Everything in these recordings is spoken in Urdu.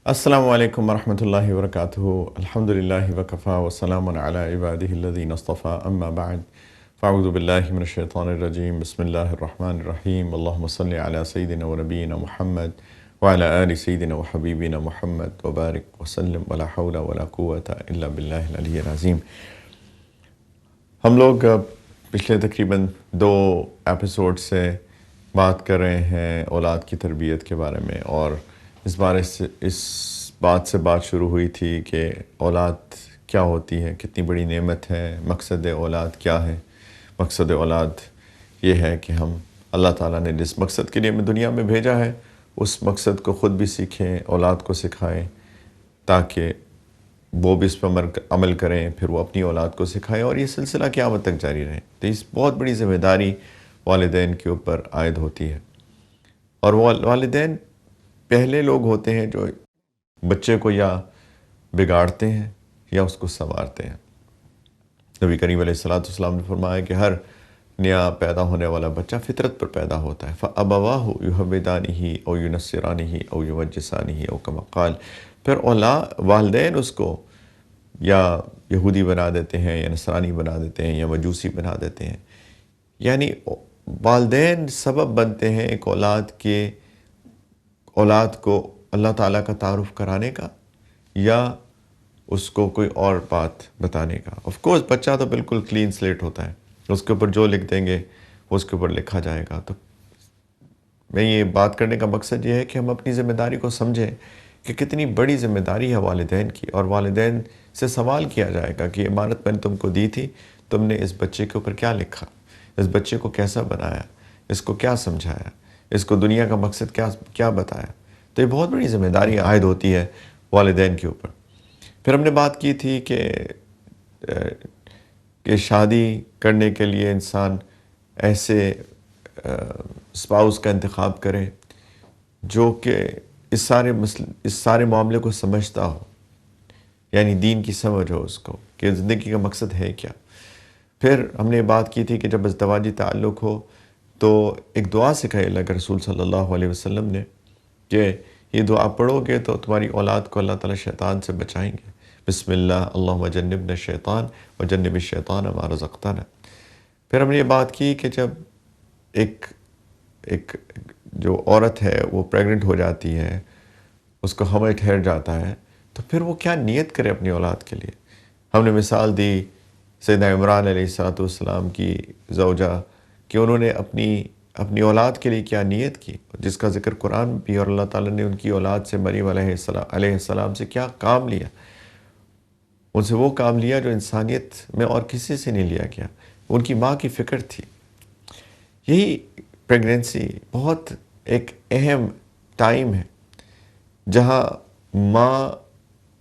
السلام علیکم ورحمۃ اللہ وبرکاتہ الحمد للہ وکفا وسلام علی عبادہ الذین اصطفیٰ اما بعد فاعوذ باللہ من الشیطان الرجیم بسم اللہ الرحمن الرحیم اللہم صلی علی سیدنا و نبینا محمد وعلی آل سیدنا و حبیبنا محمد وبارک وسلم ولا حول ولا قوة الا باللہ العلی العظیم۔ ہم لوگ پچھلے تقریباً 2 ایپیسوڈ سے بات کر رہے ہیں اولاد کی تربیت کے بارے میں، اور اس بات سے بات شروع ہوئی تھی کہ اولاد کیا ہوتی ہے، کتنی بڑی نعمت ہے، مقصد اولاد کیا ہے۔ مقصد اولاد یہ ہے کہ ہم اللہ تعالیٰ نے جس مقصد کے لیے ہمیں دنیا میں بھیجا ہے اس مقصد کو خود بھی سیکھیں، اولاد کو سکھائیں، تاکہ وہ بھی اس پر عمل کریں، پھر وہ اپنی اولاد کو سکھائیں، اور یہ سلسلہ قیامت تک جاری رہے۔ تو اس بہت بڑی ذمہ داری والدین کے اوپر عائد ہوتی ہے، اور والدین پہلے لوگ ہوتے ہیں جو بچے کو یا بگاڑتے ہیں یا اس کو سنوارتے ہیں۔ نبی کریم علیہ السلام نے فرمایا کہ ہر نیا پیدا ہونے والا بچہ فطرت پر پیدا ہوتا ہے، فَأَبَوَاهُ يُحَوِّدَانِهِ أَوْ يُنَصِّرَانِهِ أَوْ يُمَجِّسَانِهِ أَوْ كَمَا قَالَ، پھر والدین اس کو یا یہودی بنا دیتے ہیں یا نصرانی بنا دیتے ہیں یا مجوسی بنا دیتے ہیں، یعنی والدین سبب بنتے ہیں ایک اولاد کو اللہ تعالیٰ کا تعارف کرانے کا یا اس کو کوئی اور بات بتانے کا۔ آف کورس بچہ تو بالکل کلین سلیٹ ہوتا ہے، اس کے اوپر جو لکھ دیں گے اس کے اوپر لکھا جائے گا۔ تو میں یہ بات کرنے کا مقصد یہ ہے کہ ہم اپنی ذمہ داری کو سمجھیں کہ کتنی بڑی ذمہ داری ہے والدین کی، اور والدین سے سوال کیا جائے گا کہ امانت میں نے تم کو دی تھی، تم نے اس بچے کے اوپر کیا لکھا، اس بچے کو کیسا بنایا، اس کو کیا سمجھایا، اس کو دنیا کا مقصد کیا بتایا۔ تو یہ بہت بڑی ذمہ داری عائد ہوتی ہے والدین کے اوپر۔ پھر ہم نے بات کی تھی کہ شادی کرنے کے لیے انسان ایسے اسپاؤس کا انتخاب کرے جو کہ اس سارے معاملے کو سمجھتا ہو، یعنی دین کی سمجھ ہو اس کو کہ زندگی کا مقصد ہے کیا۔ پھر ہم نے بات کی تھی کہ جب ازدواجی تعلق ہو تو ایک دعا سکھائی اللہ کے رسول صلی اللہ علیہ وسلم نے کہ یہ دعا پڑھو گے تو تمہاری اولاد کو اللہ تعالیٰ شیطان سے بچائیں گے۔ بسم اللہ اللہم جنبنا الشیطان وجنب الشیطان ما رزقتنا۔ پھر ہم نے یہ بات کی کہ جب ایک جو عورت ہے وہ پریگننٹ ہو جاتی ہے، اس کو حمل ٹھہر جاتا ہے، تو پھر وہ کیا نیت کرے اپنی اولاد کے لیے۔ ہم نے مثال دی سیدنا عمران علیہ السلام کی زوجہ کہ انہوں نے اپنی اولاد کے لیے کیا نیت کی، جس کا ذکر قرآن بھی، اور اللہ تعالیٰ نے ان کی اولاد سے مریم علیہ السلام سے کیا کام لیا۔ ان سے وہ کام لیا جو انسانیت میں اور کسی سے نہیں لیا گیا، ان کی ماں کی فکر تھی۔ یہی پریگننسی بہت ایک اہم ٹائم ہے جہاں ماں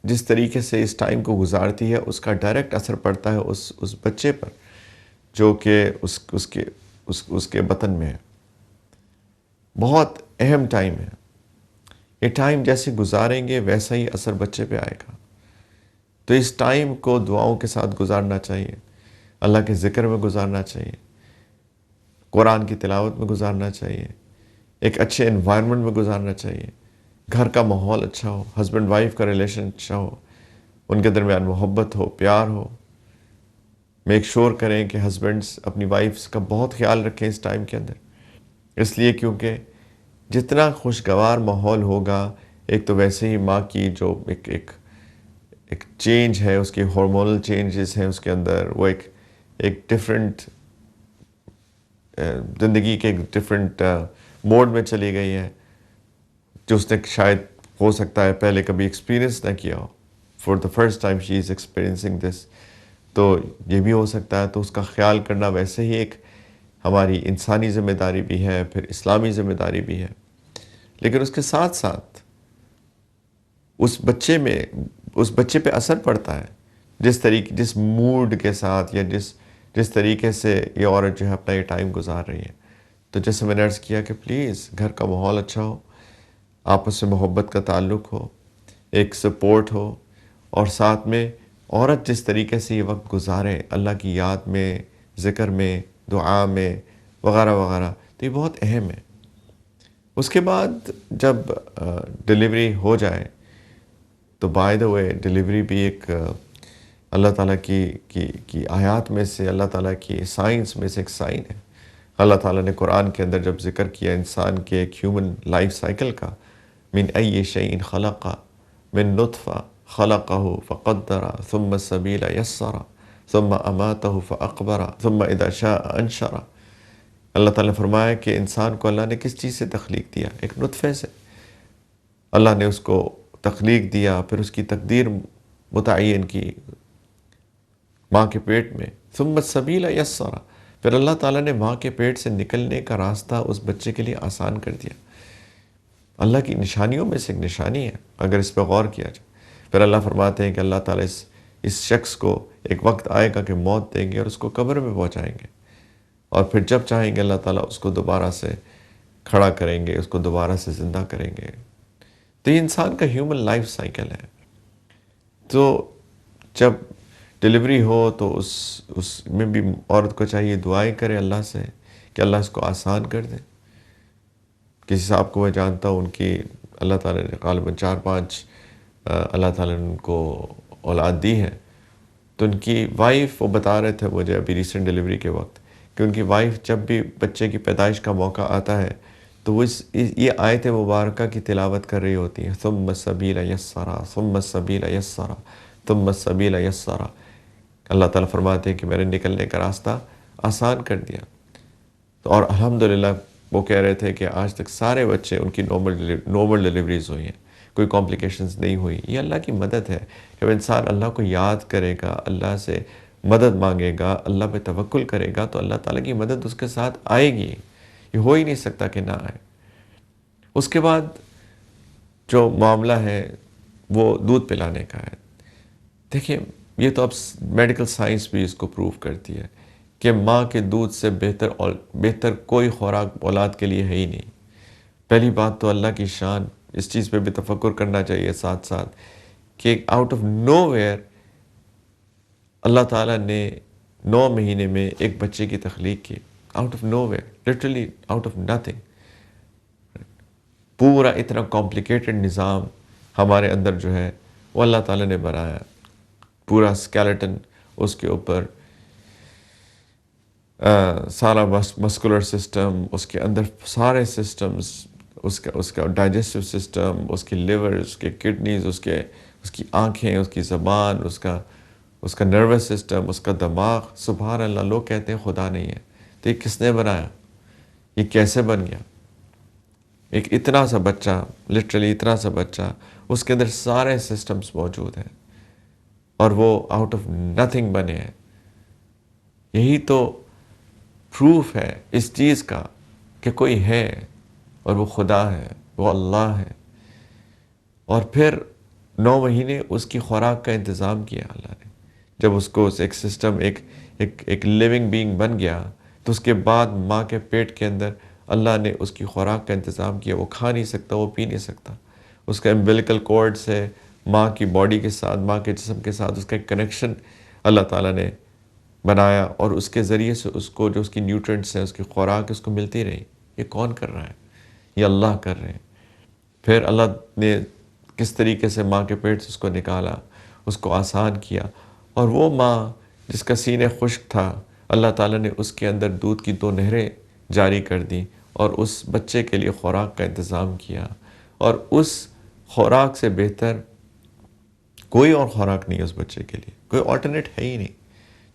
جس طریقے سے اس ٹائم کو گزارتی ہے اس کا ڈائریکٹ اثر پڑتا ہے اس بچے پر جو کہ اس کے بطن میں ہے۔ بہت اہم ٹائم ہے، یہ ٹائم جیسے گزاریں گے ویسا ہی اثر بچے پہ آئے گا۔ تو اس ٹائم کو دعاؤں کے ساتھ گزارنا چاہیے، اللہ کے ذکر میں گزارنا چاہیے، قرآن کی تلاوت میں گزارنا چاہیے، ایک اچھے انوائرمنٹ میں گزارنا چاہیے، گھر کا ماحول اچھا ہو، ہسبینڈ وائف کا ریلیشن اچھا ہو، ان کے درمیان محبت ہو، پیار ہو۔ میک شور کریں کہ ہسبینڈز اپنی وائفز کا بہت خیال رکھیں اس ٹائم کے اندر، اس لیے کیونکہ جتنا خوشگوار ماحول ہوگا، ایک تو ویسے ہی ماں کی جو ایک چینج ہے، اس کے ہارمونل چینجز ہیں اس کے اندر، وہ ایک ڈیفرنٹ زندگی کے ایک ڈیفرنٹ موڈ میں چلی گئی ہے، جو اس نے شاید ہو سکتا ہے پہلے کبھی ایکسپیرینس نہ کیا ہو۔ For the first time she is experiencing this, تو یہ بھی ہو سکتا ہے۔ تو اس کا خیال کرنا ویسے ہی ایک ہماری انسانی ذمہ داری بھی ہے، پھر اسلامی ذمہ داری بھی ہے۔ لیکن اس کے ساتھ ساتھ اس بچے پہ اثر پڑتا ہے جس موڈ کے ساتھ یا جس طریقے سے یہ عورت جو ہے اپنا یہ ٹائم گزار رہی ہے۔ تو جیسے میں نے عرض کیا کہ پلیز گھر کا ماحول اچھا ہو، آپس میں محبت کا تعلق ہو، ایک سپورٹ ہو، اور ساتھ میں عورت جس طریقے سے یہ وقت گزارے اللہ کی یاد میں، ذکر میں، دعا میں وغیرہ وغیرہ، تو یہ بہت اہم ہے۔ اس کے بعد جب ڈیلیوری ہو جائے تو بائی دا وے ڈیلیوری بھی ایک اللہ تعالیٰ کی آیات میں سے، اللہ تعالیٰ کی سائنس میں سے ایک سائن ہے۔ اللہ تعالیٰ نے قرآن کے اندر جب ذکر کیا انسان کے ایک ہیومن لائف سائیکل کا، من ای شیء خلق، من نطفہ خلقہ فقدر ثم السبیل یسر ثم اماتہ فاقبر ثم اذا شاء انشر۔ اللہ تعالیٰ نے فرمایا کہ انسان کو اللہ نے کس چیز سے تخلیق دیا؟ ایک نطفے سے اللہ نے اس کو تخلیق دیا، پھر اس کی تقدیر متعین کی ماں کے پیٹ میں، ثم السبیل یسر، پھر اللہ تعالیٰ نے ماں کے پیٹ سے نکلنے کا راستہ اس بچے کے لیے آسان کر دیا۔ اللہ کی نشانیوں میں سے ایک نشانی ہے اگر اس پہ غور کیا جائے۔ پھر اللہ فرماتے ہیں کہ اللہ تعالیٰ اس شخص کو ایک وقت آئے گا کہ موت دیں گے اور اس کو قبر میں پہنچائیں گے، اور پھر جب چاہیں گے اللہ تعالیٰ اس کو دوبارہ سے کھڑا کریں گے، اس کو دوبارہ سے زندہ کریں گے۔ تو یہ انسان کا ہیومن لائف سائیکل ہے۔ تو جب ڈیلیوری ہو تو اس میں بھی عورت کو چاہیے دعائیں کرے اللہ سے کہ اللہ اس کو آسان کر دے۔ کسی صاحب کو میں جانتا ہوں، ان کی اللہ تعالیٰ نے غالباً 4-5 اللہ تعالیٰ نے ان کو اولاد دی ہے، تو ان کی وائف، وہ بتا رہے تھے مجھے ابھی ریسنٹ ڈیلیوری کے وقت، کہ ان کی وائف جب بھی بچے کی پیدائش کا موقع آتا ہے تو وہ یہ آیت مبارکہ کی تلاوت کر رہی ہوتی ہیں، ثم السبیل یسر ثم السبیل یسر ثم السبیل یسر۔ اللہ تعالیٰ فرماتے ہیں کہ میں نے نکلنے کا راستہ آسان کر دیا۔ تو اور الحمدللہ وہ کہہ رہے تھے کہ آج تک سارے بچے ان کی نارمل ڈیلیوریز ہوئی ہیں، کوئی کمپلیکیشنز نہیں ہوئی۔ یہ اللہ کی مدد ہے۔ جب انسان اللہ کو یاد کرے گا، اللہ سے مدد مانگے گا، اللہ پہ توکل کرے گا، تو اللہ تعالیٰ کی مدد اس کے ساتھ آئے گی۔ یہ ہو ہی نہیں سکتا کہ نہ آئے۔ اس کے بعد جو معاملہ ہے وہ دودھ پلانے کا ہے۔ دیکھیں، یہ تو اب میڈیکل سائنس بھی اس کو پروف کرتی ہے کہ ماں کے دودھ سے بہتر کوئی خوراک اولاد کے لیے ہے ہی نہیں۔ پہلی بات تو اللہ کی شان، اس چیز پہ بھی تفکر کرنا چاہیے ساتھ ساتھ کہ آؤٹ آف نو ویئر اللہ تعالیٰ نے 9 مہینے میں ایک بچے کی تخلیق کی، out of nowhere, literally out of nothing. پورا اتنا کمپلیکیٹڈ نظام ہمارے اندر جو ہے وہ اللہ تعالیٰ نے بنایا، پورا اسکیلیٹن، اس کے اوپر سارا مسکولر سسٹم، اس کے اندر سارے سسٹمز، اس کا ڈائجسٹو سسٹم، اس کی لیور، اس کے کڈنیز، اس کی آنکھیں، اس کی زبان، اس کا نروس سسٹم، اس کا دماغ۔ سبحان اللہ، لوگ کہتے ہیں خدا نہیں ہے، تو یہ کس نے بنایا؟ یہ کیسے بن گیا؟ ایک اتنا سا بچہ، لٹرلی اتنا سا بچہ، اس کے اندر سارے سسٹمز موجود ہیں اور وہ آؤٹ آف نتھنگ بنے ہیں۔ یہی تو پروف ہے اس چیز کا کہ کوئی ہے اور وہ خدا ہے، وہ اللہ ہے۔ اور پھر 9 مہینے اس کی خوراک کا انتظام کیا اللہ نے۔ جب اس کو ایک سسٹم، ایک لیونگ بینگ بن گیا، تو اس کے بعد ماں کے پیٹ کے اندر اللہ نے اس کی خوراک کا انتظام کیا۔ وہ کھا نہیں سکتا، وہ پی نہیں سکتا۔ اس کا امبیلیکل کورڈ سے ماں کی باڈی کے ساتھ، ماں کے جسم کے ساتھ اس کا ایک کنیکشن اللہ تعالیٰ نے بنایا، اور اس کے ذریعے سے اس کو جو اس کی نیوٹرینٹس ہیں، اس کی خوراک اس کو ملتی رہی۔ یہ کون کر رہا ہے؟ یہ اللہ کر رہے ہیں۔ پھر اللہ نے کس طریقے سے ماں کے پیٹ سے اس کو نکالا، اس کو آسان کیا، اور وہ ماں جس کا سینہ خشک تھا، اللہ تعالیٰ نے اس کے اندر دودھ کی 2 نہریں جاری کر دیں اور اس بچے کے لیے خوراک کا انتظام کیا۔ اور اس خوراک سے بہتر کوئی اور خوراک نہیں ہے اس بچے کے لیے، کوئی آلٹرنیٹ ہے ہی نہیں۔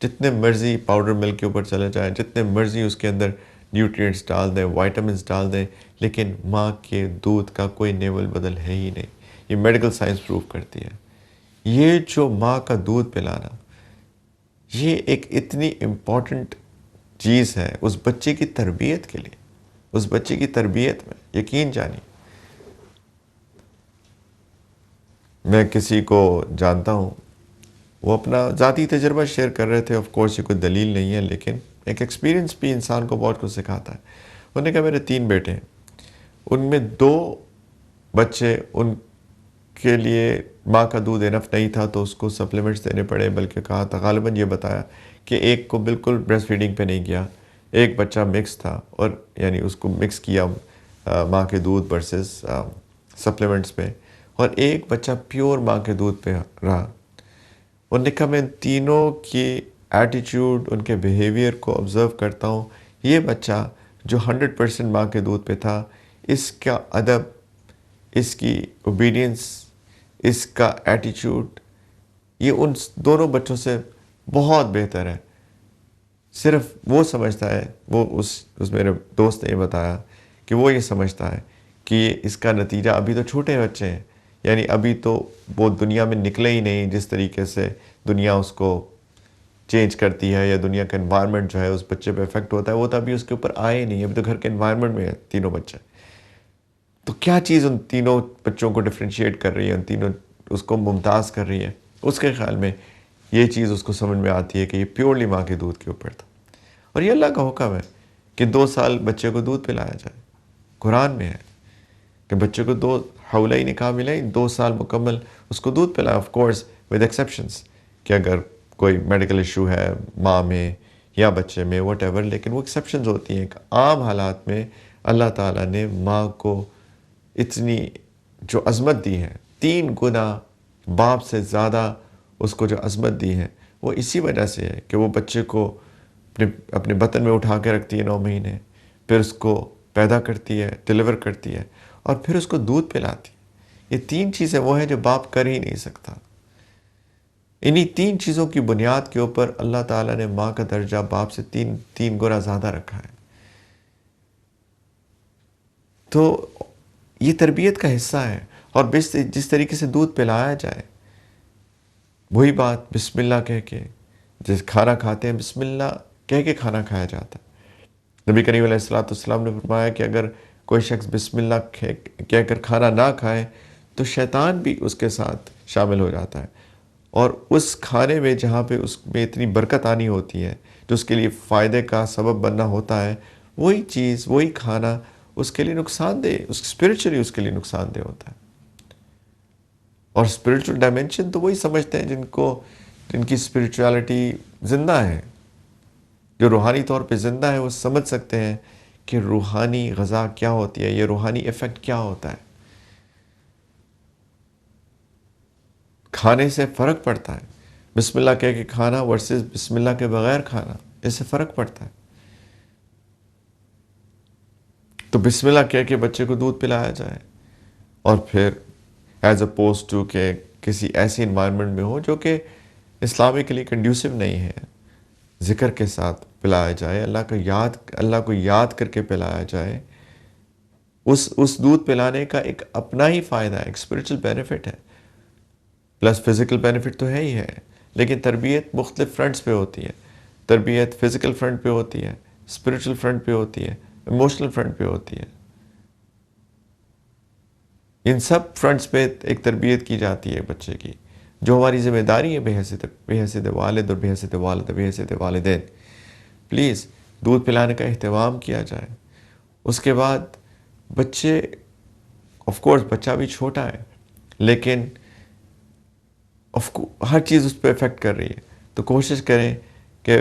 جتنے مرضی پاؤڈر ملک کے اوپر چلے جائیں، جتنے مرضی اس کے اندر نیوٹرینٹس ڈال دیں، وائٹامنس ڈال دیں، لیکن ماں کے دودھ کا کوئی نیول بدل ہے ہی نہیں۔ یہ میڈیکل سائنس پروف کرتی ہے۔ یہ جو ماں کا دودھ پلانا، یہ ایک اتنی امپورٹنٹ چیز ہے اس بچے کی تربیت کے لیے، اس بچے کی تربیت میں یقین جانیے۔ میں کسی کو جانتا ہوں، وہ اپنا ذاتی تجربہ شیئر کر رہے تھے۔ آف کورس یہ کوئی دلیل نہیں ہے، لیکن ایک ایکسپیرینس بھی انسان کو بہت کچھ سکھاتا ہے۔ انہوں نے کہا میرے 3 بیٹے ہیں، ان میں 2 بچے، ان کے لیے ماں کا دودھ انف نہیں تھا تو اس کو سپلیمنٹس دینے پڑے، بلکہ کہا تھا، غالباً یہ بتایا کہ ایک کو بالکل بریسٹ فیڈنگ پہ نہیں گیا، ایک بچہ مکس تھا، اور یعنی اس کو مکس کیا ماں کے دودھ ورسز سپلیمنٹس پہ، اور ایک بچہ پیور ماں کے دودھ پہ رہا. انہوں نے کہا میں ان تینوں کی ایٹیچیوڈ، ان کے بیہیویئر کو آبزرو کرتا ہوں. یہ بچہ جو 100% ماں کے دودھ پہ تھا، اس کا ادب، اس کی اوبیڈینس، اس کا ایٹیچیوڈ، یہ ان دونوں بچوں سے بہت بہتر ہے. صرف وہ سمجھتا ہے، وہ اس میرے دوست نے یہ بتایا کہ وہ یہ سمجھتا ہے کہ اس کا نتیجہ، ابھی تو چھوٹے بچے ہیں، یعنی ابھی تو وہ دنیا میں نکلے ہی نہیں، جس طریقے سے دنیا اس کو چینج کرتی ہے یا دنیا کا انوائرمنٹ جو ہے اس بچے پہ افیکٹ ہوتا ہے، وہ تو ابھی اس کے اوپر آئے ہی نہیں، ابھی تو گھر کے انوائرمنٹ میں ہے تینوں بچے. تو کیا چیز ان تینوں بچوں کو ڈفرینشیٹ کر رہی ہے، ان تینوں اس کو ممتاز کر رہی ہے؟ اس کے خیال میں یہ چیز اس کو سمجھ میں آتی ہے کہ یہ پیورلی ماں کے دودھ کے اوپر تھا. اور یہ اللہ کا حکم ہے کہ 2 سال بچے کو دودھ پلایا جائے. قرآن میں ہے کہ بچے کو 2 حولین کاملین 2 سال مکمل اس کو دودھ پلائے. آف کورس ود ایکسیپشنس، کہ اگر کوئی میڈیکل ایشو ہے ماں میں یا بچے میں واٹ ایور، لیکن وہ ایکسیپشنز ہوتی ہیں. کہ عام حالات میں اللہ تعالیٰ نے ماں کو اتنی جو عظمت دی ہے، 3 گنا باپ سے زیادہ اس کو جو عظمت دی ہے، وہ اسی وجہ سے ہے کہ وہ بچے کو اپنے بطن میں اٹھا کے رکھتی ہے 9 مہینے، پھر اس کو پیدا کرتی ہے، ڈیلیور کرتی ہے، اور پھر اس کو دودھ پلاتی ہے. یہ 3 چیزیں وہ ہیں جو باپ کر ہی نہیں سکتا. انہی 3 چیزوں کی بنیاد کے اوپر اللہ تعالیٰ نے ماں کا درجہ باپ سے 3 گنا زیادہ رکھا ہے. تو یہ تربیت کا حصہ ہے. اور جس طریقے سے دودھ پلایا جائے، وہی بات بسم اللہ کہہ کے، جس کھانا کھاتے ہیں بسم اللہ کہہ کے کھانا کھایا جاتا ہے. نبی کریم علیہ السلام نے فرمایا کہ اگر کوئی شخص بسم اللہ کہہ کر کھانا نہ کھائے تو شیطان بھی اس کے ساتھ شامل ہو جاتا ہے، اور اس کھانے میں جہاں پہ اس میں اتنی برکت آنی ہوتی ہے، جو اس کے لیے فائدے کا سبب بننا ہوتا ہے، وہی چیز، وہی کھانا اس کے لیے نقصان دہ، اسپرچولی اس کے لیے نقصان دہ ہوتا ہے. اور اسپرچول ڈائمینشن تو وہی سمجھتے ہیں جن کی اسپرچولیٹی زندہ ہے، جو روحانی طور پہ زندہ ہے. وہ سمجھ سکتے ہیں کہ روحانی غذا کیا ہوتی ہے، یہ روحانی ایفیکٹ کیا ہوتا ہے. کھانے سے فرق پڑتا ہے. بسم اللہ کہہ کے کھانا ورسز بسم اللہ کے بغیر کھانا، اس سے فرق پڑتا ہے. تو بسم اللہ کہہ کے بچے کو دودھ پلایا جائے، اور پھر ایز اپوز ٹو کہ کسی ایسی انوائرمنٹ میں ہو جو کہ اسلامکلی کنڈیوسو نہیں ہے، ذکر کے ساتھ پلایا جائے، اللہ کو یاد کر کے پلایا جائے. اس دودھ پلانے کا ایک اپنا ہی فائدہ ہے، ایک اسپرچل بینیفٹ ہے، پلس فزیکل بینیفٹ تو ہے ہی ہے. لیکن تربیت مختلف فرنٹس پہ ہوتی ہے. تربیت فزیکل فرنٹ پہ ہوتی ہے، اسپرچل فرنٹ پہ ہوتی ہے، ایموشنل فرنٹ پہ ہوتی ہے. ان سب فرنٹس پہ ایک تربیت کی جاتی ہے بچے کی، جو ہماری ذمہ داری ہے بحیثیت والد اور بحیثیت والد، بحیثیت والدین. پلیز دودھ پلانے کا اہتمام کیا جائے. اس کے بعد بچے، آف کورس بچہ بھی چھوٹا ہے، لیکن ہر چیز اس پہ افیکٹ کر رہی ہے. تو کوشش کریں کہ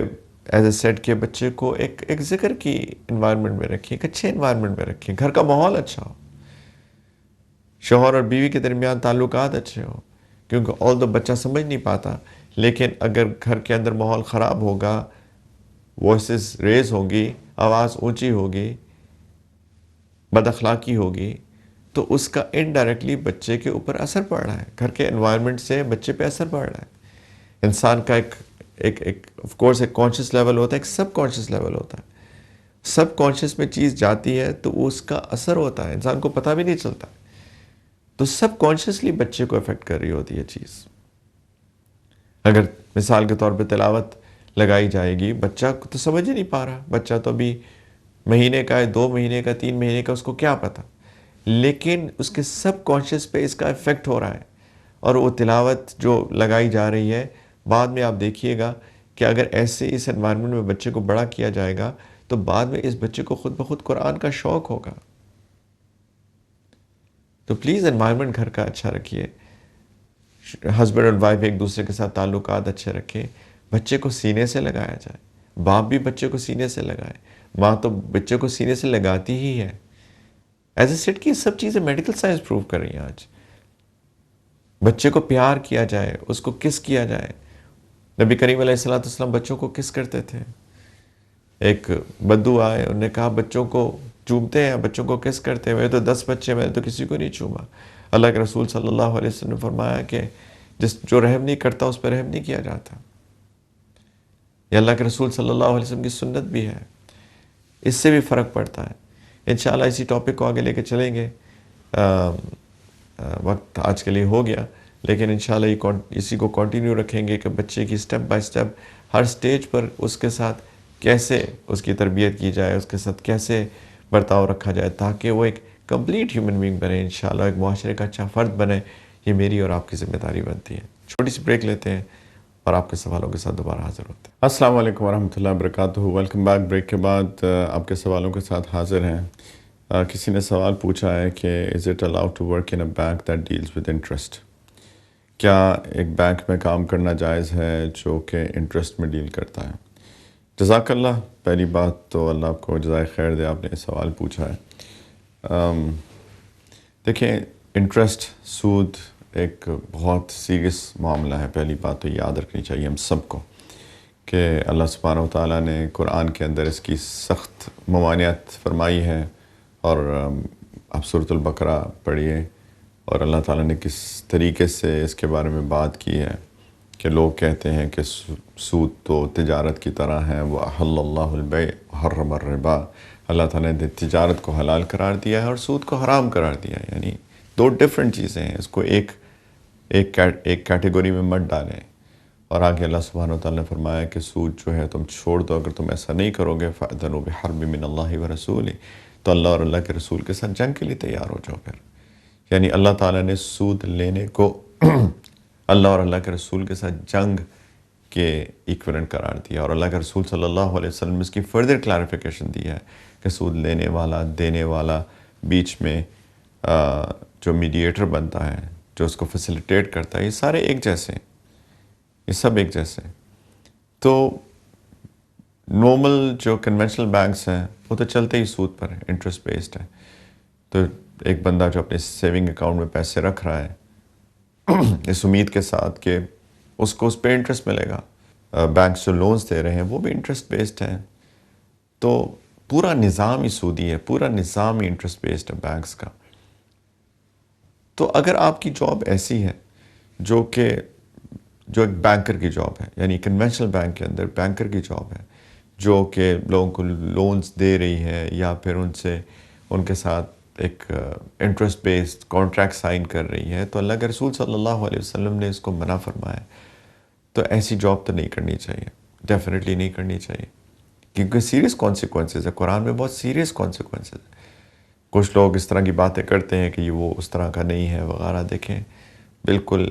ایز اے سیٹ کے بچے کو ایک ذکر کی انوائرمنٹ میں رکھیں، ایک اچھے انوائرمنٹ میں رکھیں، گھر کا ماحول اچھا ہو، شوہر اور بیوی کے درمیان تعلقات اچھے ہوں. کیونکہ آل دو بچہ سمجھ نہیں پاتا، لیکن اگر گھر کے اندر ماحول خراب ہوگا، وائسز ریز ہوں گی، آواز اونچی ہوگی، بد اخلاقی ہوگی، تو اس کا انڈائریکٹلی بچے کے اوپر اثر پڑ رہا ہے. گھر کے انوائرمنٹ سے بچے پہ اثر پڑ رہا ہے. انسان کا ایک آف کورس ایک کانشیس لیول ہوتا ہے، ایک سب کانشیس لیول ہوتا ہے. سب کانشیس میں چیز جاتی ہے تو اس کا اثر ہوتا ہے، انسان کو پتہ بھی نہیں چلتا. تو سب کانشیسلی بچے کو افیکٹ کر رہی ہوتی ہے چیز. اگر مثال کے طور پہ تلاوت لگائی جائے گی، بچہ تو سمجھ ہی نہیں پا رہا، بچہ تو ابھی مہینے کا ہے، 2 مہینے کا، 3 مہینے کا، اس کو کیا پتہ. لیکن اس کے سب کانشیس پہ اس کا افیکٹ ہو رہا ہے، اور وہ تلاوت جو لگائی جا رہی ہے، بعد میں آپ دیکھیے گا کہ اگر ایسے اس انوائرمنٹ میں بچے کو بڑا کیا جائے گا تو بعد میں اس بچے کو خود بخود قرآن کا شوق ہوگا. تو پلیز انوائرمنٹ گھر کا اچھا رکھیے، ہسبینڈ اور وائف ایک دوسرے کے ساتھ تعلقات اچھے رکھیں. بچے کو سینے سے لگایا جائے، باپ بھی بچے کو سینے سے لگائے، ماں تو بچے کو سینے سے لگاتی ہی ہے. ایز اے سیٹ کی سب چیزیں میڈیکل سائنس پروو کر رہی ہیں آج. بچے کو پیار کیا جائے، اس کو کس کیا جائے۔ نبی کریم علیہ الصلوۃ والسلام بچوں کو کس کرتے تھے۔ ایک بدو آئے، انہوں نے کہا بچوں کو چومتے ہیں، بچوں کو کس کرتے ہیں، میرے تو 10 بچے، میں نے تو کسی کو نہیں چوما۔ اللہ کے رسول صلی اللہ علیہ وسلم نے فرمایا کہ جو رحم نہیں کرتا اس پہ رحم نہیں کیا جاتا۔ یہ اللہ کے رسول صلی اللہ علیہ وسلم کی سنت بھی ہے، اس سے بھی فرق پڑتا ہے۔ انشاءاللہ اسی ٹاپک کو آگے لے کے چلیں گے۔ وقت آج کے لیے ہو گیا، لیکن انشاءاللہ اسی کو کنٹینیو رکھیں گے کہ بچے کی سٹیپ بائی سٹیپ ہر سٹیج پر اس کے ساتھ کیسے اس کی تربیت کی جائے، اس کے ساتھ کیسے برتاؤ رکھا جائے تاکہ وہ ایک کمپلیٹ ہیومن بینگ بنے، انشاءاللہ ایک معاشرے کا اچھا فرد بنے۔ یہ میری اور آپ کی ذمہ داری بنتی ہے۔ چھوٹی سی بریک لیتے ہیں اور آپ کے سوالوں کے ساتھ دوبارہ حاضر ہوتے ہیں۔ السلام علیکم ورحمۃ اللہ وبرکاتہ۔ Welcome back. بریک کے بعد آپ کے سوالوں کے ساتھ حاضر ہیں۔ کسی نے سوال پوچھا ہے کہ is it allowed to work in a bank that deals with interest? کیا ایک بینک میں کام کرنا جائز ہے جو کہ انٹرسٹ میں ڈیل کرتا ہے؟ جزاک اللہ، پہلی بات تو اللہ آپ کو جزائے خیر دے، آپ نے سوال پوچھا ہے۔ دیکھیں، انٹرسٹ، سود ایک بہت سیریس معاملہ ہے۔ پہلی بات تو یاد رکھنی چاہیے ہم سب کو کہ اللہ سبحانہ و تعالیٰ نے قرآن کے اندر اس کی سخت ممانعت فرمائی ہے، اور آپ سورۃ البقرہ پڑھیے اور اللہ تعالیٰ نے کس طریقے سے اس کے بارے میں بات کی ہے کہ لوگ کہتے ہیں کہ سود تو تجارت کی طرح ہے، وَأَحَلَّ اللَّهُ الْبَيْعَ وَحَرَّمَ الرِّبَا۔ اللہ تعالیٰ نے تجارت کو حلال قرار دیا ہے اور سود کو حرام قرار دیا ہے، یعنی دو ڈیفرنٹ چیزیں ہیں، اس کو ایک کیٹیگری میں مت ڈالیں۔ اور آگے اللہ سبحانہ وتعالیٰ نے فرمایا کہ سود جو ہے تم چھوڑ دو، اگر تم ایسا نہیں کرو گے فَأْذَنُوا بِحَرْبٍ مِّنَ اللَّهِ وَرَسُولِهِ، تو اللہ اور اللہ کے رسول کے ساتھ جنگ کے لیے تیار ہو جاؤ۔ پھر یعنی اللہ تعالیٰ نے سود لینے کو اللہ اور اللہ کے رسول کے ساتھ جنگ کے ایکویلنٹ قرار دیا، اور اللہ کے رسول صلی اللہ علیہ وسلم نے اس کی فردر کلیریفیکیشن دی ہے کہ سود لینے والا، دینے والا، بیچ میں جو میڈیٹر بنتا ہے، جو اس کو فیسیلیٹیٹ کرتا ہے، یہ سارے ایک جیسے ہیں، یہ سب ایک جیسے ہیں۔ تو نارمل جو کنونشنل بینکس ہیں وہ تو چلتے ہی سود پر ہے، انٹرسٹ بیسڈ ہے۔ تو ایک بندہ جو اپنے سیونگ اکاؤنٹ میں پیسے رکھ رہا ہے اس امید کے ساتھ کہ اس کو اس پہ انٹرسٹ ملے گا، بینکس جو لونز دے رہے ہیں وہ بھی انٹرسٹ بیسڈ ہیں، تو پورا نظام ہی سودی ہے، پورا نظام ہی انٹرسٹ بیسڈ ہے بینکس کا۔ تو اگر آپ کی جاب ایسی ہے جو ایک بینکر کی جاب ہے، یعنی کنونشنل بینک کے اندر بینکر کی جاب ہے جو کہ لوگوں کو لونز دے رہی ہے یا پھر ان کے ساتھ ایک انٹرسٹ بیسڈ کانٹریکٹ سائن کر رہی ہے، تو اللہ کے رسول صلی اللہ علیہ وسلم نے اس کو منع فرمایا۔ تو ایسی جاب تو نہیں کرنی چاہیے، ڈیفینیٹلی نہیں کرنی چاہیے، کیونکہ سیریس کانسیکوینسز ہے، قرآن میں بہت سیریس کانسیکوینسز ہیں۔ کچھ لوگ اس طرح کی باتیں کرتے ہیں کہ یہ وہ اس طرح کا نہیں ہے وغیرہ، دیکھیں بالکل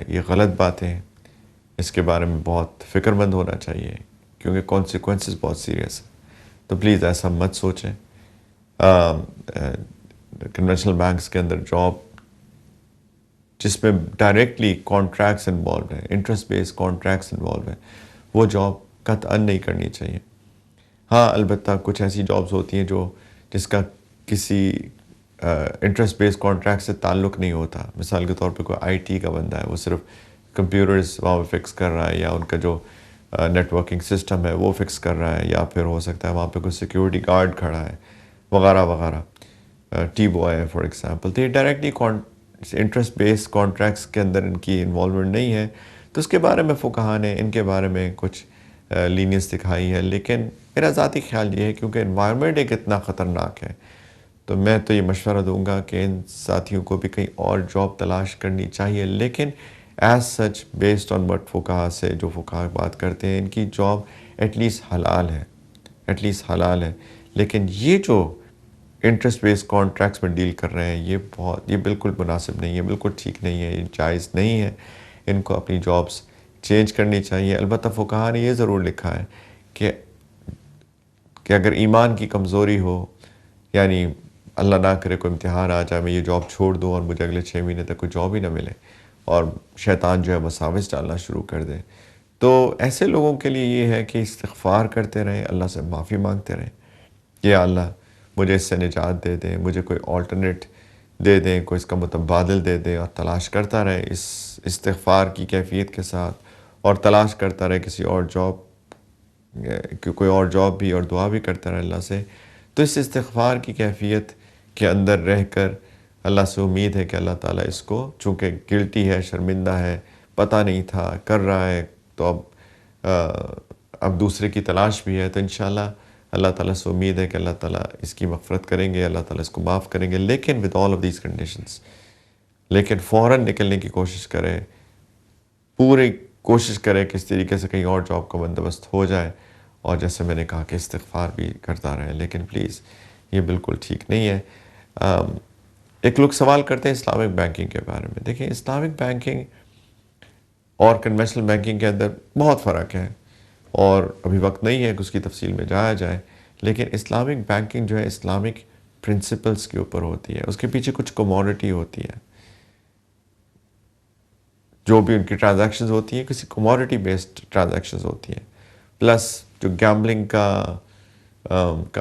یہ غلط باتیں ہیں، اس کے بارے میں بہت فکر مند ہونا چاہیے کیونکہ کانسیکوینسز بہت سیریس ہیں۔ تو پلیز ایسا مت سوچیں۔ کنونشنل بینکس کے اندر جاب جس میں ڈائریکٹلی کانٹریکٹس انوالو ہیں، انٹرسٹ بیس کانٹریکٹس انوالو ہیں، وہ جاب قطعاً نہیں کرنی چاہیے۔ ہاں البتہ کچھ ایسی جابز ہوتی ہیں جس کا کسی انٹرسٹ بیس کانٹریکٹ سے تعلق نہیں ہوتا۔ مثال کے طور پہ کوئی آئی ٹی کا بندہ ہے، وہ صرف کمپیوٹرز وہاں پہ فکس کر رہا ہے، یا ان کا جو نیٹ ورکنگ سسٹم ہے وہ فکس کر رہا ہے، یا پھر ہو سکتا ہے وہاں پہ کوئی سیکیورٹی گارڈ کھڑا ہے وغیرہ وغیرہ، ٹی بوائے ہے فار ایگزامپل۔ تو یہ ڈائریکٹلی انٹرسٹ بیس کانٹریکٹس کے اندر ان کی انوالومنٹ نہیں ہے، تو اس کے بارے میں فقہاء نے ان کے بارے میں کچھ لینینس دکھائی ہے۔ لیکن میرا ذاتی خیال یہ ہے کیونکہ انوائرمنٹ ایک اتنا خطرناک ہے، تو میں تو یہ مشورہ دوں گا کہ ان ساتھیوں کو بھی کہیں اور جاب تلاش کرنی چاہیے، لیکن as such based on what فقہاء سے جو فقہاء بات کرتے ہیں، ان کی جاب ایٹ لیسٹ حلال ہے، ایٹ لیسٹ حلال ہے۔ لیکن یہ جو انٹرسٹ بیس کانٹریکٹس میں ڈیل کر رہے ہیں، یہ بالکل مناسب نہیں ہے، بالکل ٹھیک نہیں ہے، یہ جائز نہیں ہے، ان کو اپنی جابس چینج کرنی چاہیے۔ البتہ فقہاء نے یہ ضرور لکھا ہے کہ اگر ایمان کی کمزوری ہو، یعنی اللہ نہ کرے کوئی امتحان آ جائے، میں یہ جاب چھوڑ دوں اور مجھے اگلے 6 مہینے تک کوئی جاب ہی نہ ملے، اور شیطان جو ہے وساوس ڈالنا شروع کر دے، تو ایسے لوگوں کے لیے یہ ہے کہ استغفار کرتے رہیں، اللہ سے معافی مانگتے رہیں، یا اللہ مجھے اس سے نجات دے دیں، مجھے کوئی آلٹرنیٹ دے دیں، کوئی اس کا متبادل دے دیں، اور تلاش کرتا رہے اس استغفار کی کیفیت کے ساتھ، اور تلاش کرتا رہے کسی اور جاب، کوئی اور جاب بھی، اور دعا بھی کرتا رہے اللہ سے. تو اس استغفار کی کیفیت کے اندر رہ کر اللہ سے امید ہے کہ اللہ تعالیٰ اس کو، چونکہ گلٹی ہے، شرمندہ ہے، پتہ نہیں تھا، کر رہا ہے، تو اب دوسرے کی تلاش بھی ہے، تو انشاءاللہ اللہ تعالیٰ سے امید ہے کہ اللہ تعالیٰ اس کی مغفرت کریں گے، اللہ تعالیٰ اس کو معاف کریں گے، لیکن with all of these conditions. لیکن فوراً نکلنے کی کوشش کرے، پوری کوشش کرے کہ اس طریقے سے کہیں اور جاب کا بندوبست ہو جائے، اور جیسے میں نے کہا کہ استغفار بھی کرتا رہے. لیکن پلیز یہ بالکل ٹھیک نہیں ہے. ایک لوگ سوال کرتے ہیں اسلامک بینکنگ کے بارے میں. دیکھیں، اسلامک بینکنگ اور کنونشنل بینکنگ کے اندر بہت فرق ہے، اور ابھی وقت نہیں ہے کہ اس کی تفصیل میں جایا جائے. لیکن اسلامک بینکنگ جو ہے اسلامک پرنسپلز کے اوپر ہوتی ہے، اس کے پیچھے کچھ کموڈٹی ہوتی ہے. جو بھی ان کی ٹرانزیکشنز ہوتی ہیں کسی کموڈٹی بیسڈ ٹرانزیکشنز ہوتی ہیں، پلس جو گیمبلنگ کا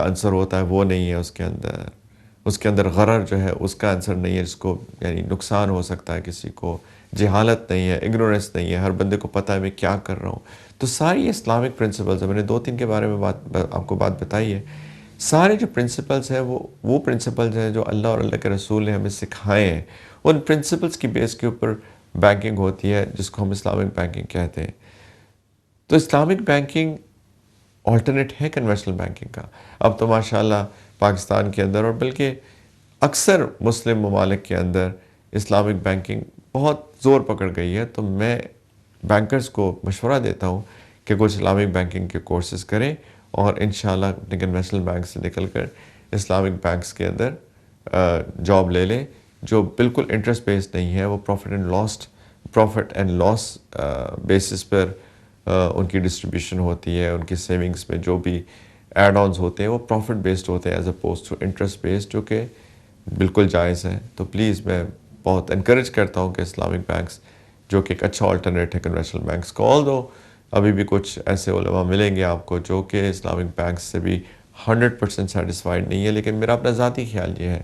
عنصر ہوتا ہے وہ نہیں ہے اس کے اندر غرر جو ہے اس کا عنصر نہیں ہے، جس کو یعنی نقصان ہو سکتا ہے کسی کو. جہالت نہیں ہے، اگنورنس نہیں ہے، ہر بندے کو پتہ ہے میں کیا کر رہا ہوں. تو ساری اسلامک پرنسپلز ہیں، میں نے 2-3 کے بارے میں آپ کو بات بتائی ہے. سارے جو پرنسپلز ہیں وہ پرنسپلز ہیں جو اللہ اور اللہ کے رسول نے ہمیں سکھائے ہیں. ان پرنسپلز کی بیس کے اوپر بینکنگ ہوتی ہے، جس کو ہم اسلامک بینکنگ کہتے ہیں. تو اسلامک بینکنگ آلٹرنیٹ ہے کنونشنل بینکنگ کا. اب تو ماشاءاللہ پاکستان کے اندر، اور بلکہ اکثر مسلم ممالک کے اندر، اسلامک بینکنگ بہت زور پکڑ گئی ہے. تو میں بینکرز کو مشورہ دیتا ہوں کہ کچھ اسلامک بینکنگ کے کورسز کریں، اور انشاءاللہ اپنے کنونشنل بینک سے نکل کر اسلامک بینکس کے اندر جاب لے لیں، جو بالکل انٹرسٹ بیسڈ نہیں ہے. وہ پروفٹ اینڈ لاس بیسس پر ان کی ڈسٹریبیوشن ہوتی ہے. ان کی سیونگز میں جو بھی ایڈ آنز ہوتے ہیں وہ پروفٹ بیسڈ ہوتے ہیں as opposed to interest based, جو کہ بالکل جائز ہے. تو پلیز میں بہت انکریج کرتا ہوں کہ اسلامک بینکس، جو کہ ایک اچھا آلٹرنیٹ ہے کنونشنل بینکس کو، آل دو ابھی بھی کچھ ایسے علماء ملیں گے آپ کو جو کہ اسلامک بینکس سے بھی 100% سیٹسفائیڈ نہیں ہے. لیکن میرا اپنا ذاتی خیال یہ ہے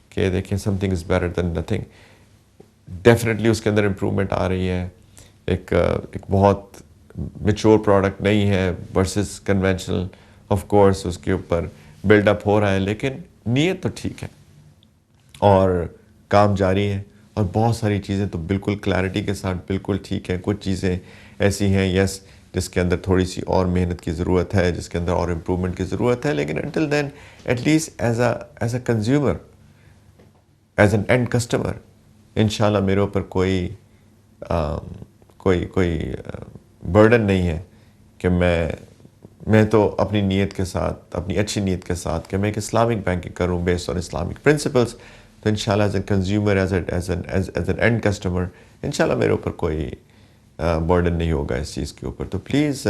کہ دیکھیں، something is better than nothing. Definitely اس کے اندر امپرومنٹ آ رہی ہے. ایک بہت میچور پروڈکٹ نہیں ہے ورسز کنونشنل، آف کورس اس کے اوپر بلڈ اپ ہو رہا ہے، لیکن نیت تو ٹھیک ہے اور کام جاری ہے. اور بہت ساری چیزیں تو بالکل کلیئرٹی کے ساتھ بالکل ٹھیک ہیں. کچھ چیزیں ایسی ہیں یس جس کے اندر تھوڑی سی اور محنت کی ضرورت ہے، جس کے اندر اور امپرومنٹ کی ضرورت ہے. لیکن until then at least as a consumer, as an end customer, انشاءاللہ میرے اوپر کوئی برڈن نہیں ہے کہ میں تو اپنی نیت کے ساتھ، اپنی اچھی نیت کے ساتھ کہ میں ایک اسلامک بینکنگ کروں بیسڈ آن اسلامک پرنسپلس. تو انشاءاللہ as a consumer, as an end customer, انشاءاللہ میرے اوپر کوئی برڈن نہیں ہوگا اس چیز کے اوپر. تو پلیز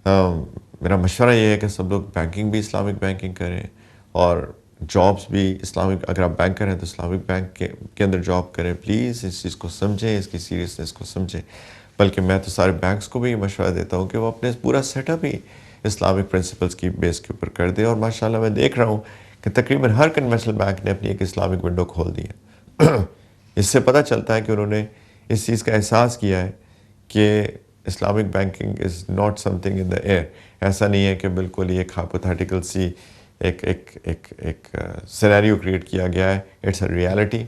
میرا مشورہ یہ ہے کہ سب لوگ بینکنگ بھی اسلامک بینکنگ کریں، اور جابس بھی اسلامک، اگر آپ بینکر ہیں تو اسلامک بینک کے اندر جاب کریں. پلیز اس چیز کو سمجھیں، اس کی سیریسنس کو سمجھیں. بلکہ میں تو سارے بینکس کو بھی یہ مشورہ دیتا ہوں کہ وہ اپنے پورا سیٹ اپ ہی اسلامک پرنسپلس کی بیس کے اوپر کر دیں. اور ماشاءاللہ میں دیکھ رہا ہوں کہ تقریباً ہر کنونشنل بینک نے اپنی ایک اسلامک ونڈو کھول دی ہے. اس سے پتہ چلتا ہے کہ انہوں نے اس چیز کا احساس کیا ہے کہ Islamic banking is not something in the air. ایسا نہیں ہے کہ بالکل یہ ایک ہائپوتھیٹیکل سی ایک سینیریو کریٹ کیا گیا ہے. It's a reality.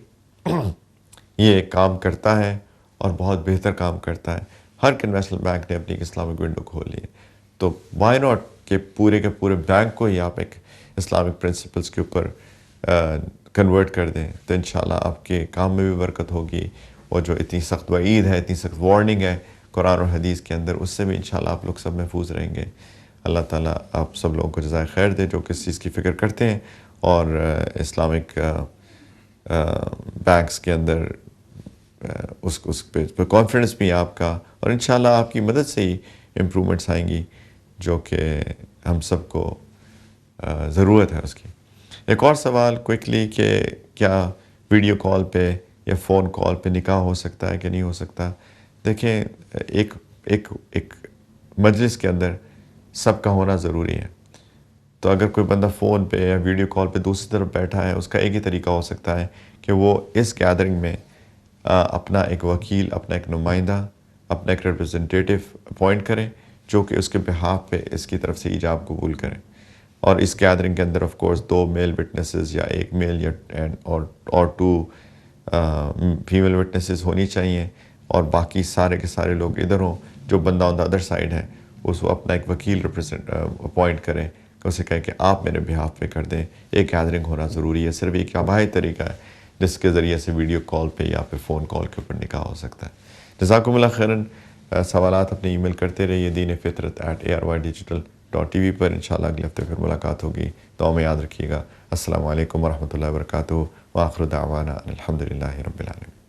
یہ ایک کام کرتا ہے اور بہت بہتر کام کرتا ہے. ہر کنونشنل بینک نے اپنی ایک اسلامک ونڈو کھولی ہے. تو وائی ناٹ کہ پورے کے پورے بینک کو ہی آپ ایک اسلامک پرنسپلس کے اوپر کنورٹ کر دیں. تو انشاءاللہ آپ کے کام میں بھی برکت ہوگی. اور جو اتنی سخت وعید ہے، اتنی سخت وارننگ ہے قرآن اور حدیث کے اندر، اس سے بھی انشاءاللہ آپ لوگ سب محفوظ رہیں گے. اللہ تعالیٰ آپ سب لوگوں کو جزائے خیر دے جو کس چیز کی فکر کرتے ہیں اور اسلامک بینکس کے اندر اس پہ کانفیڈنس بھی آپ کا، اور انشاءاللہ آپ کی مدد سے ہی امپرومنٹس آئیں گی جو کہ ہم سب کو ضرورت ہے اس کی. ایک اور سوال کوئکلی کہ کیا ویڈیو کال پہ یا فون کال پہ نکاح ہو سکتا ہے کہ نہیں ہو سکتا؟ دیکھیں، ایک مجلس کے اندر سب کا ہونا ضروری ہے. تو اگر کوئی بندہ فون پہ یا ویڈیو کال پہ دوسری طرف بیٹھا ہے، اس کا ایک ہی طریقہ ہو سکتا ہے کہ وہ اس گیدرنگ میں اپنا ایک وکیل، اپنا ایک نمائندہ، اپنا ایک ریپرزنٹیٹیو اپوائنٹ کریں جو کہ اس کے بہاف پہ اس کی طرف سے ایجاب قبول کریں. اور اس گیدرنگ کے اندر آف کورس 2 میل وٹنسز یا 1 میل یا اور 2 فیمیل وٹنسز ہونی چاہیے، اور باقی سارے کے سارے لوگ ادھر ہوں. جو بندہ آن دا ادر سائڈ ہے اس کو اپنا ایک وکیل اپوائنٹ کریں کہ اسے کہیں کہ آپ میرے بہاف پہ کر دیں. ایک گیدرنگ ہونا ضروری ہے. صرف ایک آبائی طریقہ ہے جس کے ذریعے سے ویڈیو کال پہ یا پھر فون کال کے اوپر نکاح ہو سکتا ہے. جزاکم اللہ خیراً. سوالات اپنے ای میل کرتے رہیے deenفطرت@aryddigital.tv پر. انشاءاللہ اگلے ہفتے پھر ملاقات ہوگی. دعا میں یاد رکھیے گا. السلام علیکم ورحمۃ اللہ وبرکاتہ. وآخر دعوانا الحمدللہ رب العالمین.